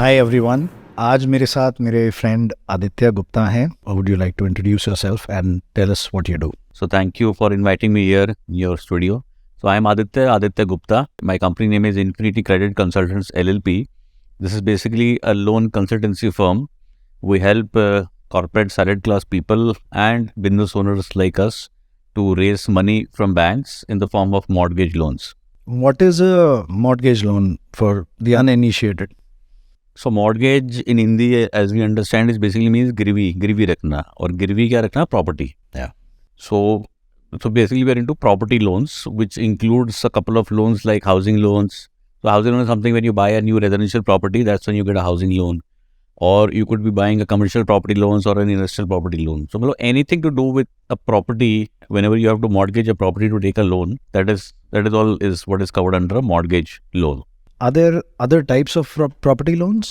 Hi everyone. आज मेरे साथ मेरे फ्रेंड आदित्य गुप्ता हैं। Would you like to introduce yourself and tell us what you do? So thank you for inviting me here in your studio. So I am Aditya Gupta. My company name is Infinity Credit Consultants LLP. This is basically a loan consultancy firm. We help corporate salaried class people and business owners like us to raise money from banks in the form of mortgage loans. What is a mortgage loan for the uninitiated? So mortgage in Hindi, as we understand, is basically means गिरवी रखना, और गिरवी क्या रखना? Property. Yeah. So basically we are into property loans, which includes a couple of loans like housing loans. So housing loan is something when you buy a new residential property, that's when you get a housing loan. Or you could be buying a commercial property loans or an industrial property loan. So anything to do with a property, whenever you have to mortgage a property to take a loan, that is all is what is covered under a mortgage loan. Are there other types of property loans?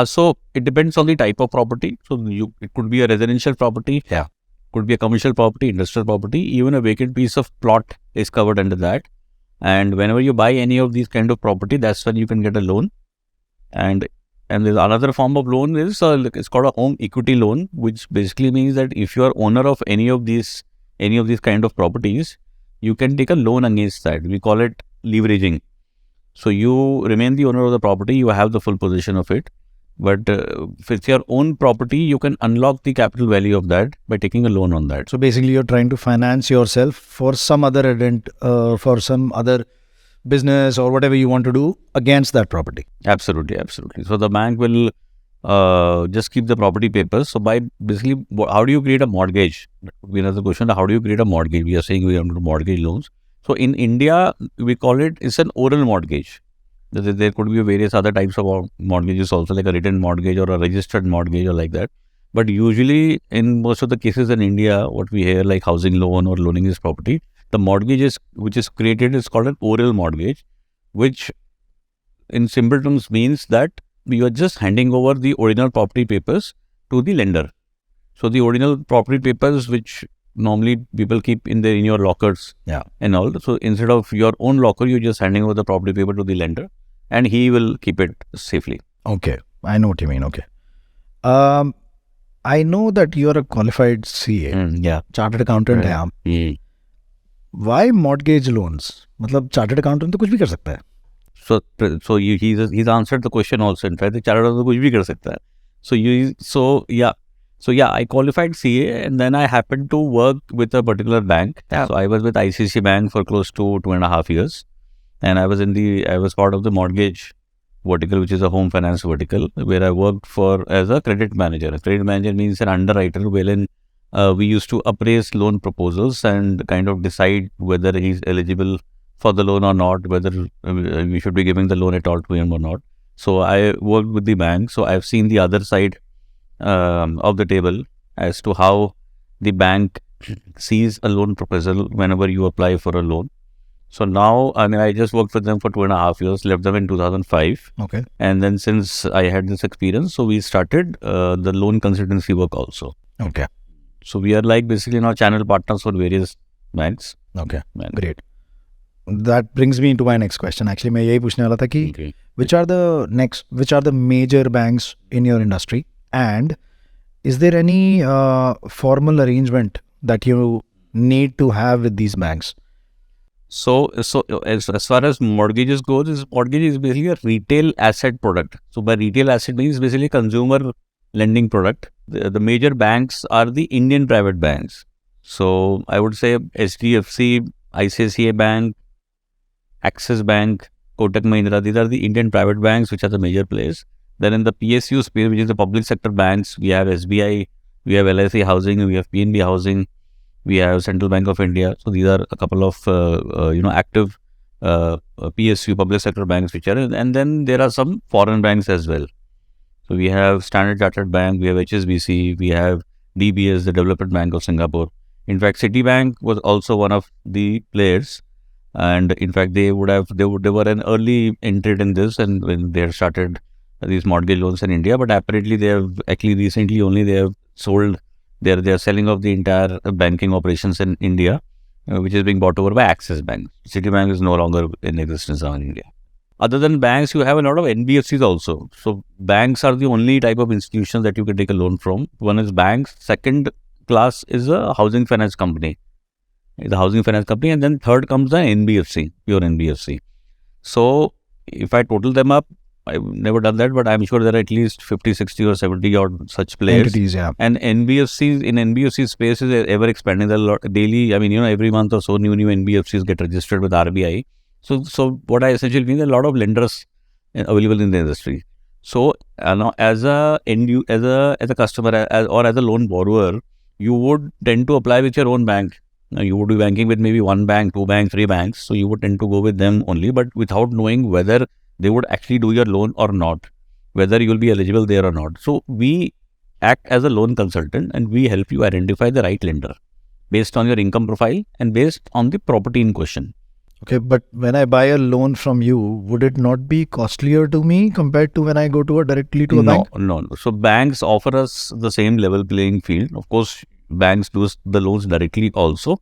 So it depends on the type of property. So it could be a residential property. Yeah. Could be a commercial property, industrial property, even a vacant piece of plot is covered under that. And whenever you buy any of these kind of property, that's when you can get a loan. And there's another form of loan is it's called a home equity loan, which basically means that if you are owner of any of these kind of properties, you can take a loan against that. We call it leveraging. So you remain the owner of the property, you have the full possession of it. But if it's your own property, you can unlock the capital value of that by taking a loan on that. So basically you're trying to finance yourself for some other event, for some other business or whatever you want to do against that property. Absolutely. So the bank will just keep the property papers. So by basically, how do you create a mortgage? That would be another question. How do you create a mortgage? We are saying we are into mortgage loans. So in India, we call it's an oral mortgage. There could be various other types of mortgages also, like a written mortgage or a registered mortgage or like that. But usually in most of the cases in India, what we hear like housing loan or loaning this property, the mortgage which is created is called an oral mortgage, which in simple terms means that you are just handing over the original property papers to the lender. So the original property papers, which normally people keep in your lockers, and all. So instead of your own locker, you're just handing over the property paper to the lender, and he will keep it safely. Okay, I know what you mean. Okay. I know that you're a qualified CA. Yeah. Chartered accountant है आप. Why mortgage loans? मतलब chartered accountant तो कुछ भी कर सकता है. So he's answered the question also. In fact, the chartered accountant कुछ भी कर सकता है. So I qualified CA, and then I happened to work with a particular bank. Yeah. So I was with ICICI Bank for close to 2.5 years, and I was part of the mortgage vertical, which is a home finance vertical, where I worked as a credit manager. A credit manager means an underwriter, wherein we used to appraise loan proposals and kind of decide whether he's eligible for the loan or not, whether we should be giving the loan at all to him or not. So I worked with the bank. So I've seen the other side of the table as to how the bank sees a loan proposal whenever you apply for a loan. So now, I just worked with them for 2.5 years, left them in 2005. Okay. And then since I had this experience, so we started the loan consultancy work also. Okay. So we are like basically now channel partners for various banks. Okay, great. That brings me into my next question. Actually, मैं यही पूछने वाला था कि which are the major banks in your industry? And is there any formal arrangement that you need to have with these banks? So as far as mortgages goes, mortgage is basically a retail asset product. So by retail asset means basically consumer lending product. The major banks are the Indian private banks. So I would say HDFC, ICICI Bank, Axis Bank, Kotak Mahindra. These are the Indian private banks which are the major players. Then in the PSU space, which is the public sector banks, we have SBI, we have LIC Housing, we have PNB Housing, we have Central Bank of India. So these are a couple of active PSU public sector banks which are, and then there are some foreign banks as well. So we have Standard Chartered Bank, we have HSBC, we have DBS, the Development Bank of Singapore. In fact, Citibank was also one of the players, and in fact they were an early entrant in this, and when they had started these mortgage loans in India, but apparently they have recently only they have sold. They are selling off the entire banking operations in India, which is being bought over by Axis Bank. Citibank is no longer in existence now in India. Other than banks, you have a lot of NBFCs also. So banks are the only type of institutions that you can take a loan from. One is banks. Second class is a housing finance company. The housing finance company, and then third comes the NBFC, pure NBFC. So if I total them up, I've never done that, but I'm sure there are at least 50, 60 or 70 odd such players. Entities, yeah. And NBFC space is ever expanding. There are a lot daily. I mean, every month or so, new NBFCs get registered with RBI. So what I essentially mean, there are a lot of lenders available in the industry. So now, as a customer, or as a loan borrower, you would tend to apply with your own bank. Now, you would be banking with maybe one bank, two banks, three banks. So you would tend to go with them only, but without knowing whether they would actually do your loan or not, whether you will be eligible there or not. So we act as a loan consultant, and we help you identify the right lender based on your income profile and based on the property in question. Okay, but when I buy a loan from you, would it not be costlier to me compared to when I go directly to a bank? No. So banks offer us the same level playing field. Of course, banks do the loans directly also.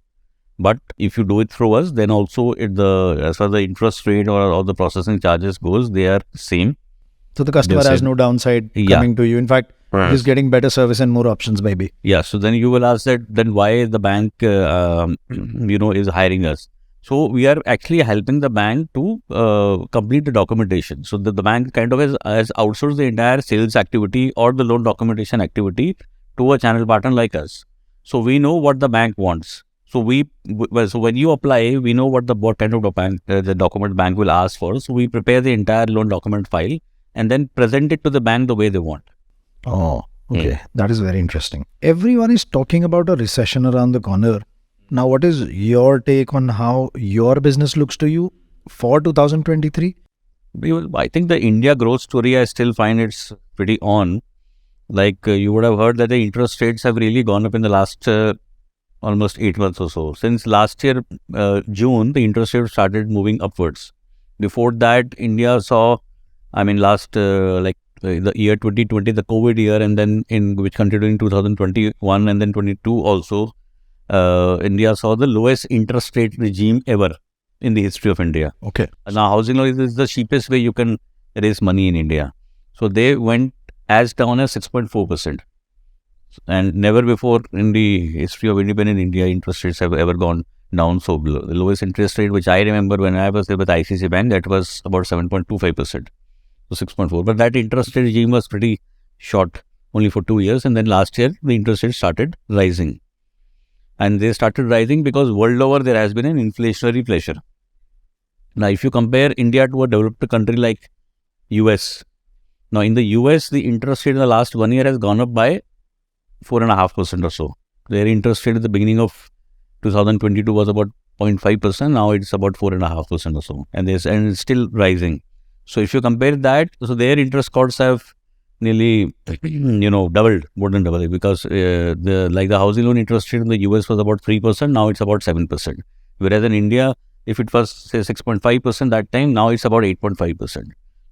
But if you do it through us, then also as far as the interest rate or the processing charges goes, they are same. So the customer has no downside coming to you. In fact, he's getting better service and more options maybe. Yeah. So then you will ask that, then why the bank, is hiring us? So we are actually helping the bank to complete the documentation. So the bank kind of has outsourced the entire sales activity or the loan documentation activity to a channel partner like us. So we know what the bank wants. So so when you apply, we know what kind of the document bank will ask for. So we prepare the entire loan document file and then present it to the bank the way they want. Oh, okay. That is very interesting. Everyone is talking about a recession around the corner. Now, what is your take on how your business looks to you for 2023? I think the India growth story, I still find it's pretty on. Like you would have heard that the interest rates have really gone up in the last almost 8 months or so. Since last year, June, the interest rate started moving upwards. Before that, India saw, the year 2020, the COVID year, and then which continued in 2021 and then 22 also, India saw the lowest interest rate regime ever in the history of India. Okay. Now, housing loan is the cheapest way you can raise money in India. So they went as down as 6.4%. And never before in the history of independent India, interest rates have ever gone down so below. The lowest interest rate, which I remember when I was there with ICICI Bank, that was about 7.25%. So 6.4. But that interest rate regime was pretty short, only for 2 years. And then last year, the interest rate started rising. And they started rising because world over there has been an inflationary pressure. Now, if you compare India to a developed country like US, now in the US, the interest rate in the last 1 year has gone up by 4.5% or so. Their interest rate at the beginning of 2022 was about 0.5%. Now it's about 4.5% or so. And it's still rising. So if you compare that, so their interest costs have nearly, doubled, more than doubled, because the housing loan interest rate in the US was about 3%. Now it's about 7%. Whereas in India, if it was say 6.5% that time, now it's about 8.5%.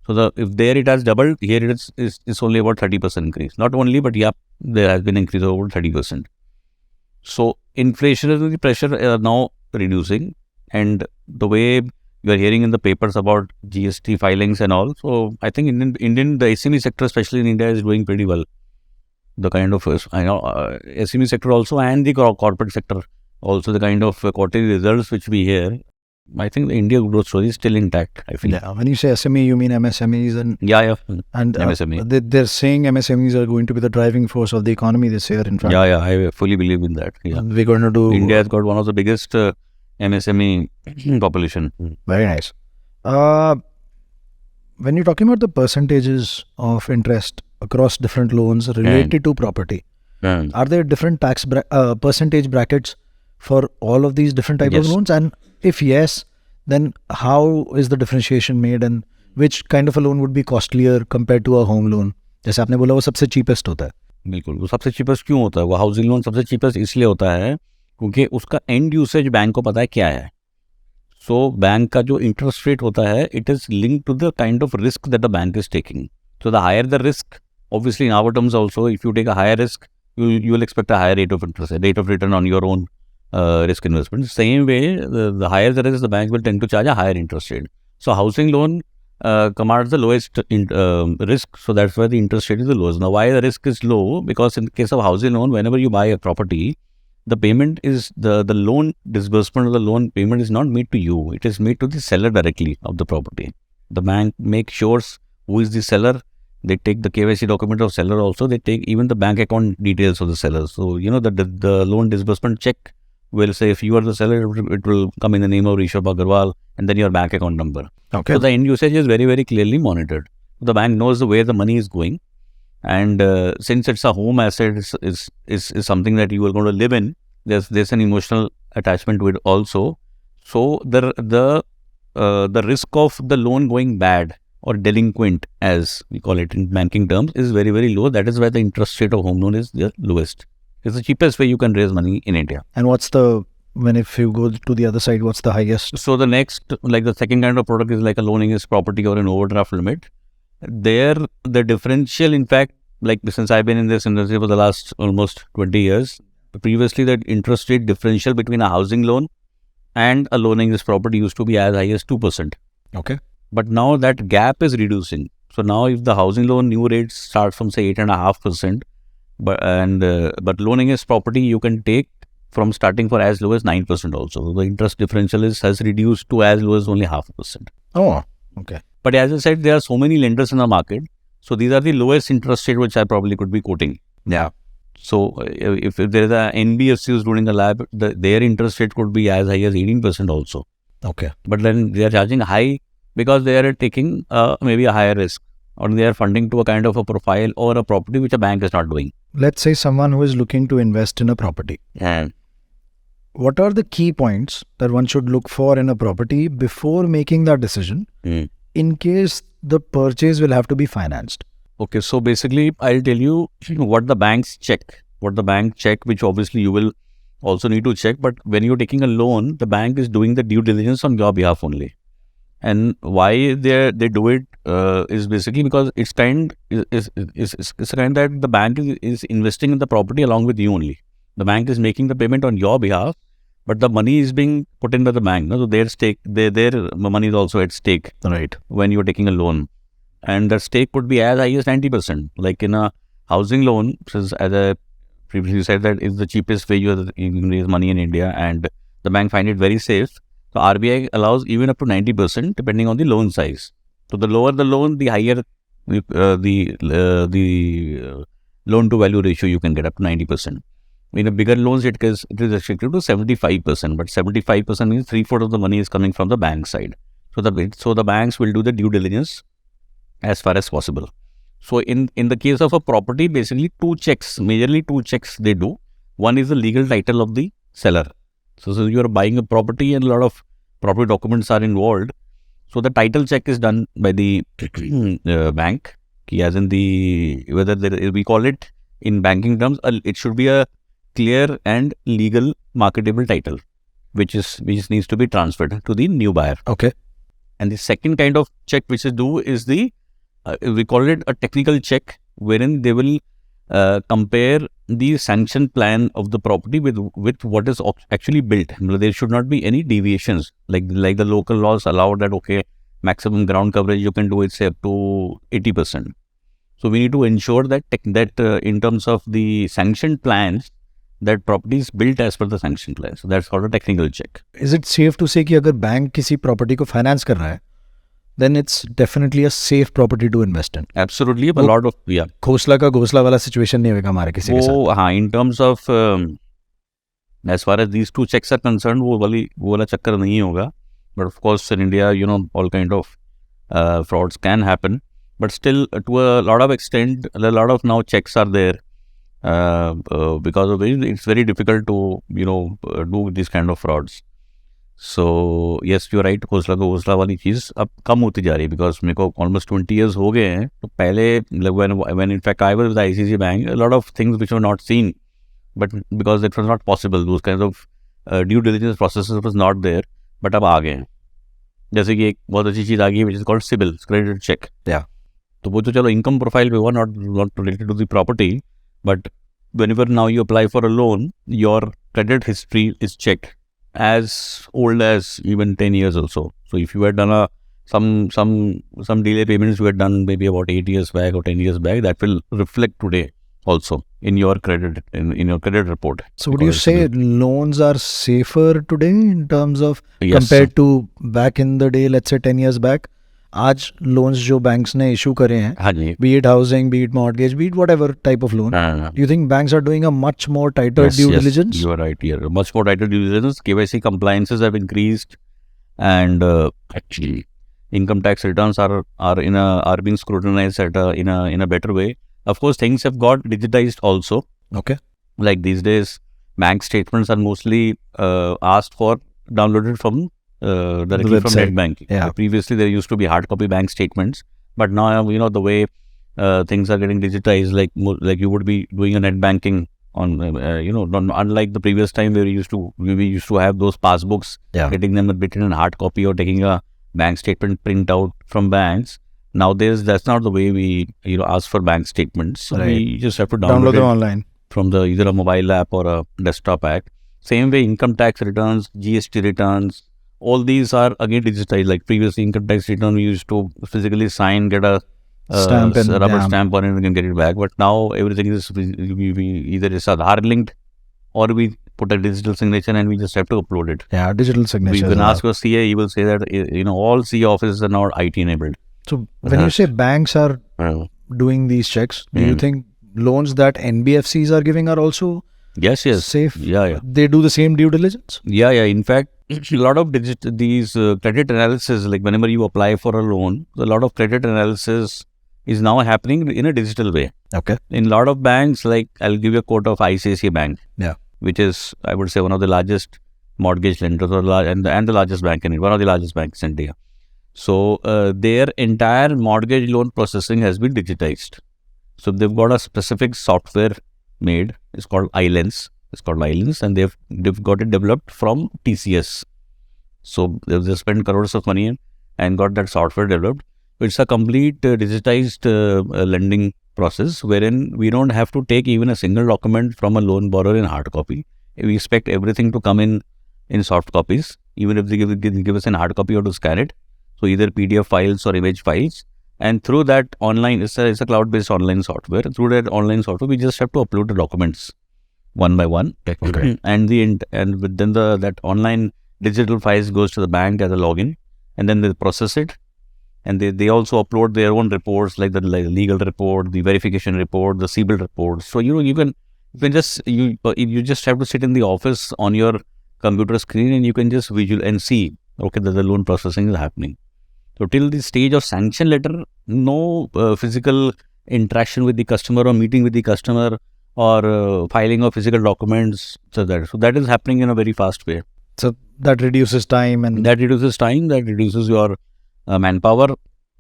So if there it has doubled, here it's only about 30% increase. Not only, but there has been an increase of over 30%. So inflationary pressure are now reducing, and the way you are hearing in the papers about GST filings and all. So I think the SME sector, especially in India, is doing pretty well. The kind of SME sector also, and the corporate sector also, the kind of quarterly results which we hear. I think the India growth story is still intact, I feel. Yeah, when you say SME, you mean MSMEs and... Yeah. And MSME. They're saying MSMEs are going to be the driving force of the economy this year, in fact. Yeah, I fully believe in that. Yeah. And we're going to do... India has got one of the biggest MSME population. Very nice. When you're talking about the percentages of interest across different loans related to property, are there different tax percentage brackets for all of these different types of loans? And if yes, then how is the differentiation made, and which kind of a loan would be costlier compared to a home loan? जैसे आपने बोला वो सबसे cheapest होता है. बिल्कुल, वो सबसे cheapest क्यों होता है? वो हाउसिंग लोन सबसे cheapest इसलिए होता है क्योंकि उसका एंड यूसेज बैंक को पता है क्या है. सो बैंक का जो इंटरेस्ट रेट होता है, it is linked to the kind of risk that the bank is taking. So the higher the risk, obviously in our terms also, if you take a higher risk, you will expect a higher rate of interest, rate of return on your own risk investment. Same way, the higher the risk, the bank will tend to charge a higher interest rate. So housing loan, commands the lowest risk. So that's why the interest rate is the lowest. Now, why the risk is low? Because in the case of housing loan, whenever you buy a property, the payment is the loan disbursement of the loan payment is not made to you. It is made to the seller directly of the property. The bank makes sure who is the seller. They take the KYC document of seller also. They take even the bank account details of the seller. So, the loan disbursement check will say if you are the seller, it will come in the name of Rishabh Aggarwal and then your bank account number. Okay. So, the end usage is very, very clearly monitored. The bank knows where the money is going. And since it's a home asset, is something that you are going to live in, there's an emotional attachment to it also. So, the risk of the loan going bad or delinquent, as we call it in banking terms, is very, very low. That is why the interest rate of home loan is the lowest. It's the cheapest way you can raise money in India. And if you go to the other side, what's the highest? So the next, like the second kind of product is like a loan against property or an overdraft limit. There, the differential, in fact, like since I've been in this industry for the last almost 20 years, previously the interest rate differential between a housing loan and a loan against property used to be as high as 2%. Okay. But now that gap is reducing. So now if the housing loan new rates start from say 8.5%, but loan against property you can take from starting for as low as 9% also. So the interest differential has reduced to as low as only 0.5%. Oh, okay. But as I said, there are so many lenders in the market. So these are the lowest interest rate which I probably could be quoting. Yeah. So if there is a NBFCs doing the lab, their interest rate could be as high as 18% also. Okay. But then they are charging high because they are taking maybe a higher risk, or they are funding to a kind of a profile or a property which a bank is not doing. Let's say someone who is looking to invest in a property. Yeah. What are the key points that one should look for in a property before making that decision in case the purchase will have to be financed? Okay, so basically I'll tell you what the banks check. What the bank check, which obviously you will also need to check. But when you're taking a loan, the bank is doing the due diligence on your behalf only. And why they do it is basically because it's kind that the bank is investing in the property along with you only. The bank is making the payment on your behalf, but the money is being put in by the bank. No? So their money is also at stake. Right. When you're taking a loan, and the stake could be as high as 90%. Like in a housing loan, as I previously said, that is the cheapest way you can raise money in India, and the bank find it very safe. So RBI allows even up to 90% depending on the loan size. So the lower the loan, the higher the loan to value ratio you can get, up to 90%. In a bigger loans, it is restricted to 75%, but 75% means 3/4 of the money is coming from the bank side. So the banks will do the due diligence as far as possible. So in the case of a property, basically majorly two checks they do. One is the legal title of the seller. So you are buying a property and a lot of property documents are involved. So the title check is done by the bank, as in we call it in banking terms, it should be a clear and legal marketable title, which needs to be transferred to the new buyer. Okay. And the second kind of check which is due is we call it a technical check, wherein they will compare the sanction plan of the property with what is actually built. There should not be any deviations, like the local laws allow that, okay, maximum ground coverage you can do it, say, up to 80%. So we need to ensure that in terms of the sanction plans, that property is built as per the sanction plan. So that's called a technical check. Is it safe to say कि अगर bank किसी property को finance कर रहा है, then it's definitely a safe property to invest in? Absolutely, a lot of घोसला का घोसला वाला situation नहीं होगा हमारे किसी के साथ. हाँ, in terms of as far as these two checks are concerned, वो वाला चक्कर नहीं होगा. But of course, in India, all kind of frauds can happen. But still, to a lot of extent, a lot of now checks are there. Because of it, it's very difficult to do these kind of frauds. So yes, you're right, घोसला वाली चीज अब कम होती जा रही है, because मेरे को almost 20 years हो गए हैं. तो पहले when in fact I was with the ICICI Bank, a lot of things which were not seen, but because it was not possible, those kinds of due diligence processes was not there, but अब आ गए हैं. जैसे कि एक बहुत अच्छी चीज आ गई है which is called CIBIL, credit check. Yeah. तो वो तो चलो income profile पे हुआ, not related to the property, but whenever now you apply for a loan, your credit history is checked as old as even 10 years or so. So if you had done a some delay payments were done maybe about 8 years back or 10 years back, that will reflect today also in your credit in your credit report. So would you say loans are safer today in terms of Yes. compared to back in the day, let's say 10 years back? आज loans जो banks ने issue करे हैं, हाँ जी. be it housing, be it mortgage, be it whatever type of loan, do you think banks are doing a much more tighter due diligence? You are right here. Much more tighter due diligence. KYC compliances have increased, and actually, income tax returns are being scrutinized in a better way. Of course, things have got digitized also. Okay. Like these days, bank statements are mostly asked for downloaded from directly from net banking. Yeah. Previously, there used to be hard copy bank statements, but now the way things are getting digitized, like you would be doing a net banking on unlike the previous time where we used to have those passbooks, getting them written in hard copy or taking a bank statement printout from banks. Nowadays, that's not the way we ask for bank statements. So we just have to download them online from either a mobile app or a desktop app. Same way, income tax returns, GST returns, all these are again digitized. Like previously, income tax return we used to physically sign, get a stamp and rubber stamp on it, and get it back. But now everything is we either is Aadhaar linked or we put a digital signature and we just have to upload it. Yeah, digital signature. You can ask your CA, he will say that all CA offices are now IT enabled. So when you say banks are doing these checks, do you think loans that NBFCs are giving are also safe? Yeah. They do the same due diligence? Yeah. In fact, a lot of these credit analysis, like whenever you apply for a loan, a lot of credit analysis is now happening in a digital way. Okay. In a lot of banks, like I'll give you a quote of ICICI Bank, which is, I would say, one of the largest mortgage lenders and the largest bank in India, one of the largest banks in India. So their entire mortgage loan processing has been digitized. So they've got a specific software made. It's called iLens. And they've got it developed from TCS. So they've spent crores of money and got that software developed. It's a complete digitized lending process wherein we don't have to take even a single document from a loan borrower in hard copy. We expect everything to come in soft copies, even if they give us in hard copy or to scan it. So either PDF files or image files. And through that online, it's a cloud-based online software. Through that online software, we just have to upload the documents one by one. Okay. And then that online digital files goes to the bank as a login, and then they process it. And they also upload their own reports, like the legal report, the verification report, the CBIL report. So you can just you just have to sit in the office on your computer screen and you can just visual and see that the loan processing is happening. So till the stage of sanction letter, no physical interaction with the customer or meeting with the customer or filing of physical documents. So that is happening in a very fast way. So that reduces time that reduces your manpower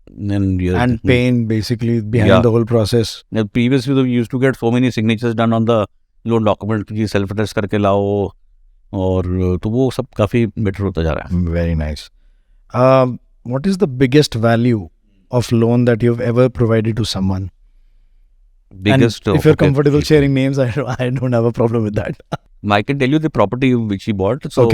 and pain basically behind the whole process. Now, previously we used to get so many signatures done on the loan document कि self attest करके लाओ और तो वो सब काफी better होता जा रहा है. Very nice. What is the biggest value of loan that you've ever provided to someone? Biggest. And if you're comfortable sharing names, I don't have a problem with that. I can tell you the property which he bought. So,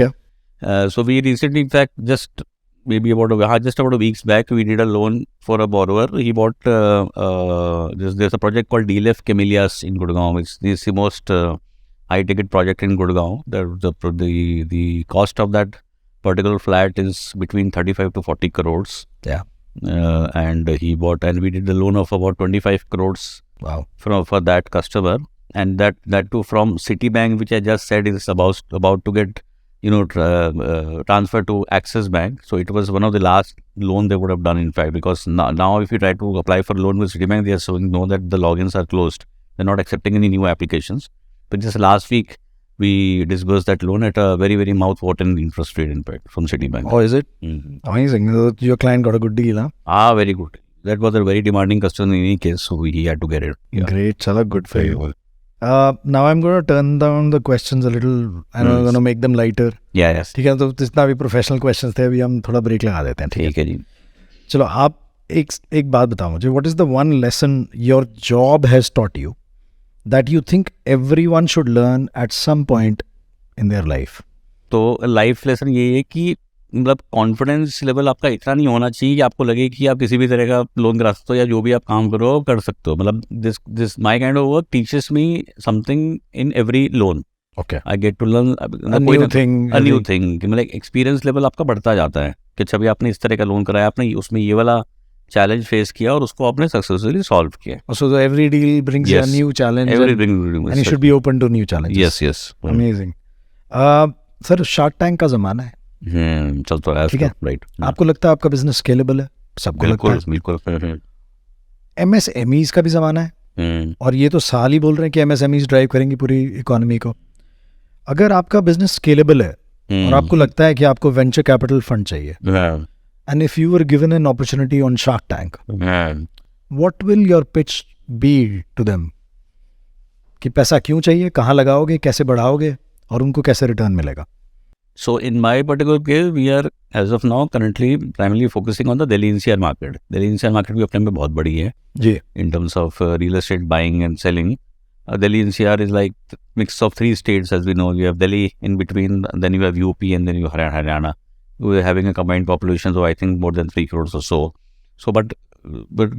so we recently, in fact, just about a weeks back, we did a loan for a borrower. He bought there's a project called DLF Camellias in Gurgaon. It's the most high ticket project in Gurgaon. The cost of that particular flat is between 35 to 40 crores. Yeah. And he bought, and we did the loan of about 25 crores. Wow. For that customer, and that too from Citibank, which I just said is about to get transferred to Axis Bank. So it was one of the last loan they would have done, in fact, because now if you try to apply for a loan with Citibank, they are showing that the logins are closed. They're not accepting any new applications. But just last week, we disbursed that loan at a very, very mouth-watering interest rate, in fact, from Citibank. Oh, is it? Amazing. Your client got a good deal, huh? Very good. That was a very demanding customer in any case, so he had to get it. Yeah. Great. Chala, good for you. Now I'm going to turn down the questions a little and I'm going to make them lighter. Yeah, yes. ठीक है, तो जितना भी professional questions थे अभी हम थोड़ा break लगा देते हैं. ठीक है जी. चलो आप एक बात बताओ मुझे. What is the one lesson your job has taught you that you think everyone should learn at some point in their life? तो लाइफ लेसन ये है कि मतलब कॉन्फिडेंस लेवल आपका इतना नहीं होना चाहिए कि आपको लगे कि आप किसी भी तरह का लोन करा सकते हो या जो भी आप काम करो आप कर सकते हो. मतलब this my kind of work teaches me something in every loan. Okay. I get to learn A new thing. A new thing. मतलब एक्सपीरियंस लेवल आपका बढ़ता जाता है कि अच्छा भी आपने इस तरह का लोन कराया, आपने उसमें ये वाला चैलेंज फेस किया और उसको आपने सक्सेसफुली सॉल्व किया. So every deal brings you a Yes. new challenge, Everything. and you should be open to new challenges. Yes, yes. Amazing. Sir shark tank का जमाना है, चल तो ठीक है. राइट. आपको लगता है आपका बिजनेस स्केलेबल है? सबको लगता है. बिल्कुल. MSMEs का भी जमाना है, और ये तो साल ही बोल रहे हैं कि MSMEs ड्राइव करेंगी पूरी इकोनॉमी को. अगर आपका बिजनेस स्केलेबल है और आपको लगता है कि आपको वेंचर कैपिटल फंड चाहिए, and if you were given an opportunity on Shark Tank, what will your pitch be to them? कि पैसा क्यों चाहिए, कहाँ लगाओगे, कैसे बढ़ाओगे और उनको कैसे रिटर्न मिलेगा? So in my particular case, we are as of now currently primarily focusing on the Delhi NCR market. Delhi NCR market भी अपने में बहुत बड़ी है जी. In terms of real estate buying and selling. Delhi NCR is like mix of 3 states, as we know. You have Delhi in between, then you have UP, and then you have Haryana. We are having a combined population of I think more than 3 crores or so. So, but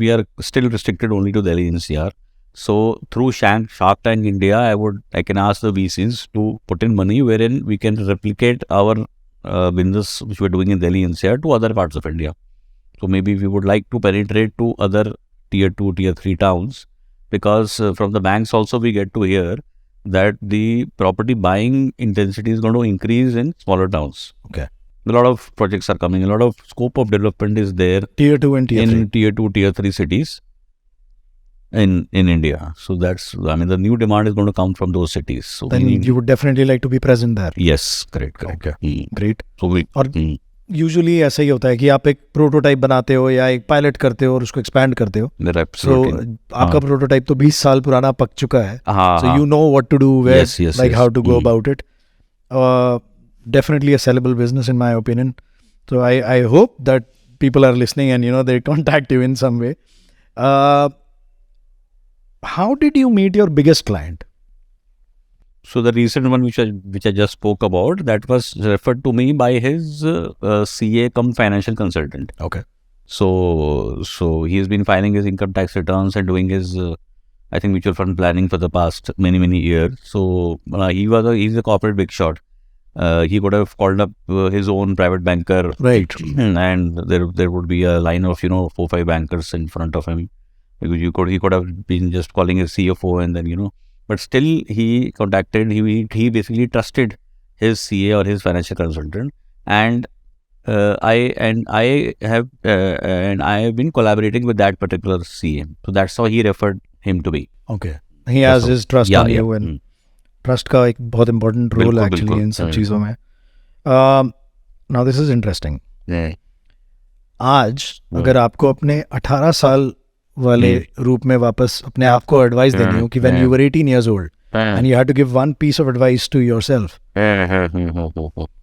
we are still restricted only to Delhi NCR. So through Shark Tank India, I can ask the VCs to put in money wherein we can replicate our business which we're doing in Delhi NCR to other parts of India. So maybe we would like to penetrate to other tier 2, tier 3 towns, because from the banks also we get to hear that the property buying intensity is going to increase in smaller towns. Okay. A lot of projects are coming, a lot of scope of development is there tier 2 and tier 3 in tier 2, tier 3 cities in India. So that's, I mean, the new demand is going to come from those cities. So then you would definitely like to be present there. Yes, correct. Okay. Great. So we और usually ऐसा ही होता है कि आप एक prototype बनाते हो या एक पायलट करते हो और उसको एक्सपैंड करते हो. सो आपका प्रोटोटाइप तो 20 साल पुराना पक चुका है. So you know what to do, where, like how to go about it. Definitely a sellable business in my opinion. So I hope that people are listening and they contact you in some way. How did you meet your biggest client? So the recent one which I just spoke about, that was referred to me by his CA cum financial consultant. Okay. So he's been filing his income tax returns and doing his I think mutual fund planning for the past many years. So he's a corporate big shot. He could have called up his own private banker, right? And there would be a line of 4-5 bankers in front of him. Because he could have been just calling his CFO and then but still he contacted. He basically trusted his CA or his financial consultant, and I have been collaborating with that particular CA. So that's how he referred him to me. Okay, he has his trust on you, and trust का एक बहुत important role actually इन सब चीज़ों में. Now this is interesting. आज अगर आपको अपने 18 साल वाले रूप में वापस अपने आप को एडवाइस देनी हो कि when you were 18 years old and you had to give one piece of advice to yourself,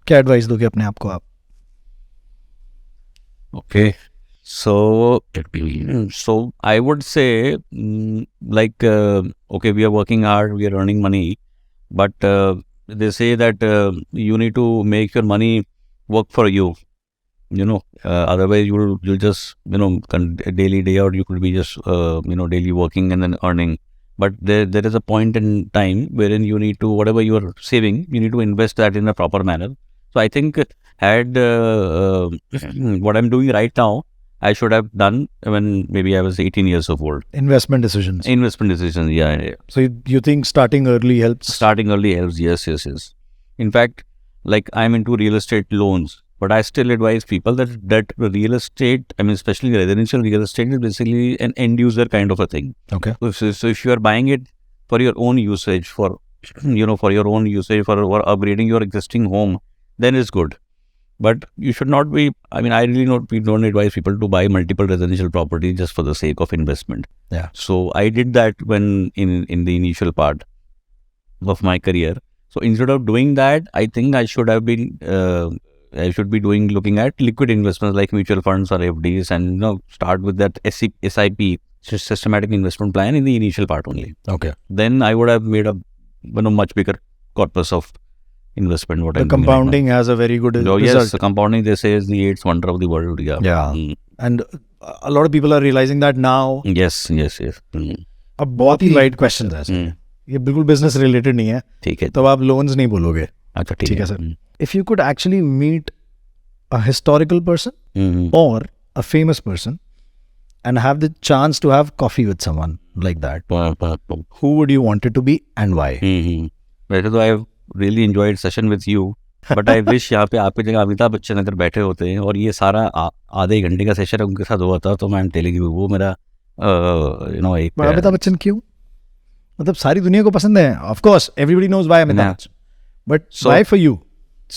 क्या एडवाइस दोगे अपने आप को आप? Okay, so I would say okay, we are working hard, we are earning money, but they say that you need to make your money work for you. Otherwise you'll just daily day out you could be just daily working and then earning. But there is a point in time wherein you need to, whatever you are saving, you need to invest that in a proper manner. So I think had what I'm doing right now, I should have done when maybe I was 18 years old. Investment decisions, yeah. So you think starting early helps? Starting early helps, yes. In fact, like I'm into real estate loans, but I still advise people that real estate, I mean especially residential real estate, is basically an end user kind of a thing. Okay. So if you are buying it for your own usage, for your own usage, for upgrading your existing home, then it's good. But you should not be, I mean, we don't advise people to buy multiple residential properties just for the sake of investment. Yeah. So I did that when in the initial part of my career. So instead of doing that, I think I should have been, looking at liquid investments like mutual funds or FDs, and start with that SIP, systematic investment plan, in the initial part only. Okay. Then I would have made a much bigger corpus of investment. What The I'm doing right now. compounding has a very good Oh, result. yes, compounding, they say, is the eighth wonder of the world. Yeah. Yeah. And a lot of people are realizing that now. Yes. अब बहुत ही light question है sir, ये बिल्कुल business related नहीं है, ठीक है. तब आप लोन्स नहीं बोलोगे. अच्छा, ठीक है sir. If you could actually meet a historical person or a famous person and have the chance to have coffee with someone like that, who would you want it to be and why? वैसे तो I really enjoyed session with you, but I wish यहाँ पे आपकी जगह अमिताभ बच्चन अगर बैठे होते हैं और ये सारा आधे घंटे का सेशन उनके साथ हुआ था, तो मैं टेलिंग यू वो मेरा एक. अमिताभ बच्चन क्यों? मतलब सारी दुनिया को पसंद है, of course everybody knows why Amitabh Bachchan, but why for you?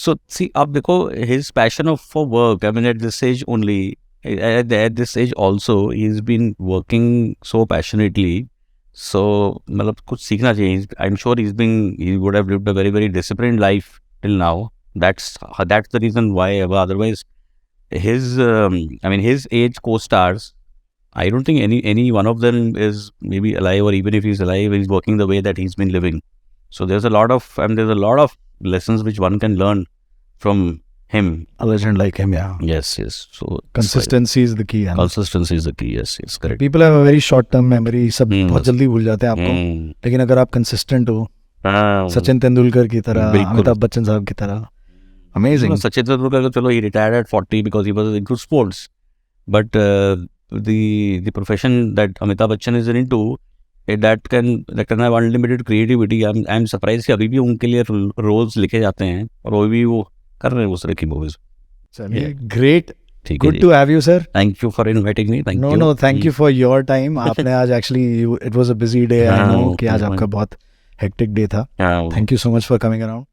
So see, आप देखो, his passion for work, I mean at this age only, at this age also, he's been working so passionately. So मतलब कुछ सीखना चाहिए. I'm sure he would have lived a very, very disciplined life till now. That's the reason why. Otherwise, his his age co-stars, I don't think any one of them is maybe alive, or even if he's alive, he's working the way that he's been living. So there's a lot of lessons which one can learn from him. A legend like him, yeah. Yes. So Consistency is the key. Consistency is the key. Yes, correct. People have a very short term memory. सब बहुत जल्दी भूल जाते हैं आपको. लेकिन अगर आप consistent हो, सचिन तेंदुलकर की तरह, अमिताभ बच्चन साहब की तरह, amazing. सचिन तेंदुलकर, चलो, he retired at 40 because he was into sports. But the profession that Amitabh Bachchan is into, that can have unlimited creativity. I'm surprised कि अभी भी उनके लिए roles लिखे जाते हैं और वो भी वो कर रहे हैं उस तरह की मूवीज. चलिए, great. Good to have you, sir. Thank you for inviting me. Thank you. No, thank you for your time. आपने आज actually, it was a busy day. I know कि आज आपका बहुत hectic day था. Thank you so much for coming around.